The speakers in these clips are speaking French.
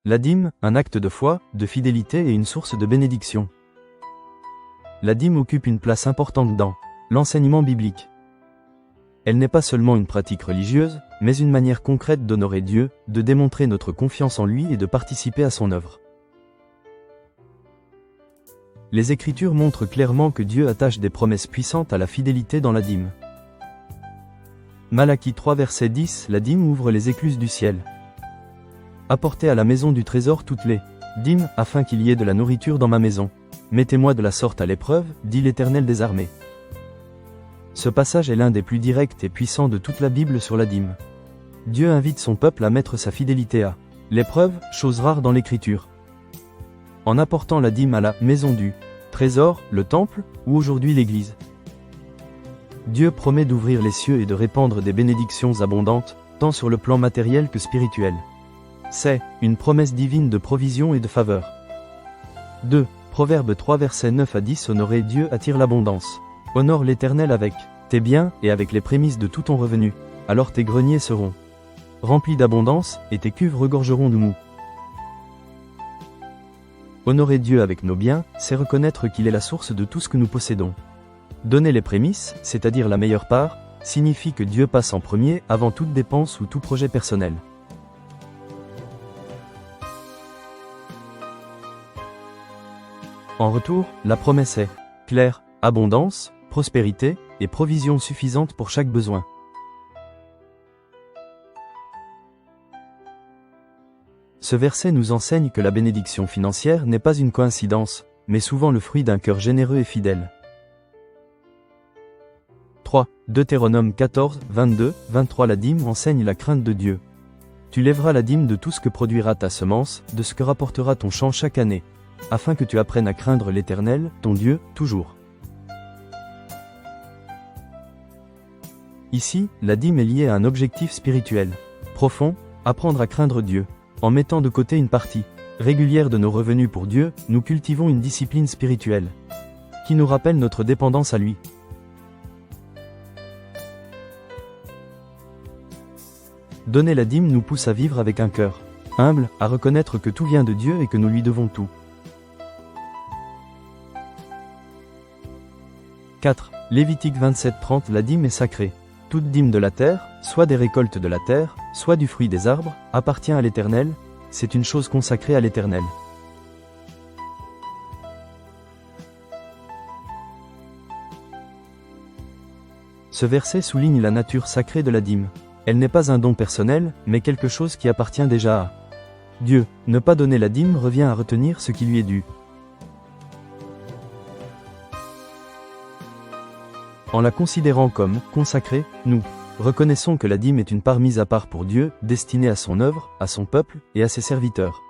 La dîme, un acte de foi, de fidélité et une source de bénédiction. La dîme occupe une place importante dans l'enseignement biblique. Elle n'est pas seulement une pratique religieuse, mais une manière concrète d'honorer Dieu, de démontrer notre confiance en lui et de participer à son œuvre. Les Écritures montrent clairement que Dieu attache des promesses puissantes à la fidélité dans la dîme. Malachie 3 verset 10, la dîme ouvre les écluses du ciel. Apportez à la maison du trésor toutes les dîmes, afin qu'il y ait de la nourriture dans ma maison. Mettez-moi de la sorte à l'épreuve, dit l'Éternel des armées. Ce passage est l'un des plus directs et puissants de toute la Bible sur la dîme. Dieu invite son peuple à mettre sa fidélité à l'épreuve, chose rare dans l'Écriture. En apportant la dîme à la maison du trésor, le temple, ou aujourd'hui l'Église. Dieu promet d'ouvrir les cieux et de répandre des bénédictions abondantes, tant sur le plan matériel que spirituel. C'est une promesse divine de provision et de faveur. 2. Proverbe 3 versets 9 à 10. Honorer Dieu attire l'abondance. Honore l'Éternel avec tes biens et avec les prémices de tout ton revenu. Alors tes greniers seront remplis d'abondance et tes cuves regorgeront de mou. Honorer Dieu avec nos biens, c'est reconnaître qu'il est la source de tout ce que nous possédons. Donner les prémices, c'est-à-dire la meilleure part, signifie que Dieu passe en premier avant toute dépense ou tout projet personnel. En retour, la promesse est claire, abondance, prospérité et provision suffisante pour chaque besoin. Ce verset nous enseigne que la bénédiction financière n'est pas une coïncidence, mais souvent le fruit d'un cœur généreux et fidèle. 3. Deutéronome 14, 22, 23. La dîme enseigne la crainte de Dieu. Tu lèveras la dîme de tout ce que produira ta semence, de ce que rapportera ton champ chaque année, afin que tu apprennes à craindre l'Éternel, ton Dieu, toujours. Ici, la dîme est liée à un objectif spirituel profond, apprendre à craindre Dieu. En mettant de côté une partie régulière de nos revenus pour Dieu, nous cultivons une discipline spirituelle qui nous rappelle notre dépendance à lui. Donner la dîme nous pousse à vivre avec un cœur humble, à reconnaître que tout vient de Dieu et que nous lui devons tout. 4. Lévitique 27-30. La dîme est sacrée. Toute dîme de la terre, soit des récoltes de la terre, soit du fruit des arbres, appartient à l'Éternel, c'est une chose consacrée à l'Éternel. Ce verset souligne la nature sacrée de la dîme. Elle n'est pas un don personnel, mais quelque chose qui appartient déjà à Dieu. Ne pas donner la dîme revient à retenir ce qui lui est dû. En la considérant comme consacrée, nous reconnaissons que la dîme est une part mise à part pour Dieu, destinée à son œuvre, à son peuple et à ses serviteurs.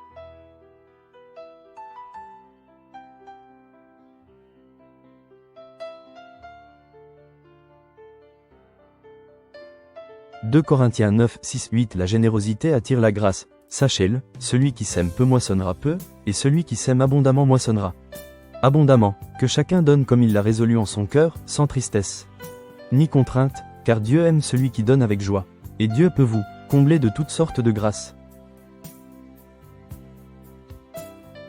« 2 Corinthiens 9, 6, 8. La générosité attire la grâce. Sachez-le, celui qui sème peu moissonnera peu, et celui qui sème abondamment moissonnera abondamment, que chacun donne comme il l'a résolu en son cœur, sans tristesse ni contrainte, car Dieu aime celui qui donne avec joie. Et Dieu peut vous combler de toutes sortes de grâces. »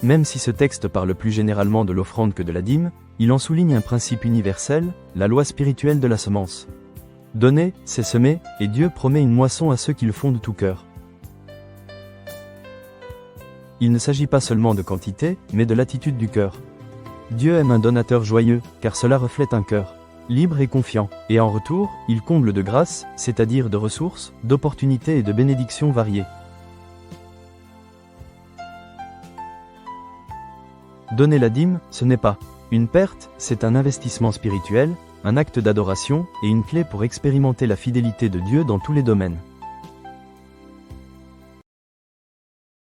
Même si ce texte parle plus généralement de l'offrande que de la dîme, il en souligne un principe universel, la loi spirituelle de la semence. Donner, c'est semer, et Dieu promet une moisson à ceux qui le font de tout cœur. Il ne s'agit pas seulement de quantité, mais de l'attitude du cœur. Dieu aime un donateur joyeux, car cela reflète un cœur libre et confiant, et en retour, il comble de grâce, c'est-à-dire de ressources, d'opportunités et de bénédictions variées. Donner la dîme, ce n'est pas une perte, c'est un investissement spirituel, un acte d'adoration, et une clé pour expérimenter la fidélité de Dieu dans tous les domaines.